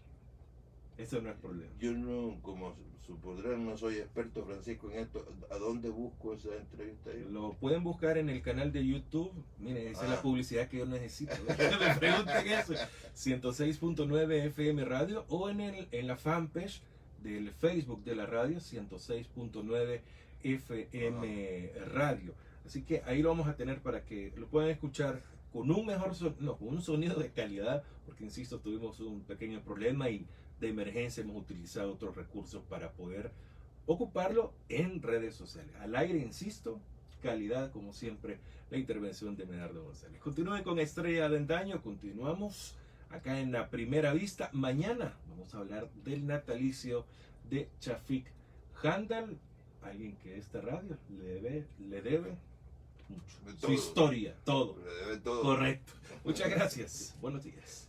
Eso no es problema. Yo no, como supondrán, no soy experto, Francisco, en esto. ¿A dónde busco esa entrevista? Lo pueden buscar en el canal de YouTube. Miren, esa es la publicidad que yo necesito. Me pregunten eso. 106.9 FM Radio o en la fanpage del Facebook de la radio, 106.9 FM Radio. Así que ahí lo vamos a tener para que lo puedan escuchar con un mejor sonido, con un sonido de calidad, porque insisto, tuvimos un pequeño problema y de emergencia hemos utilizado otros recursos para poder ocuparlo en redes sociales. Al aire, insisto, calidad como siempre, la intervención de Medardo González. Continúen con Estrella de Antaño, continuamos acá en La Primera Vista. Mañana vamos a hablar del natalicio de Chafik Handal, alguien que esta radio le debe mucho. Su historia, todo. Le debe todo. Correcto. Muchas gracias. Buenos días.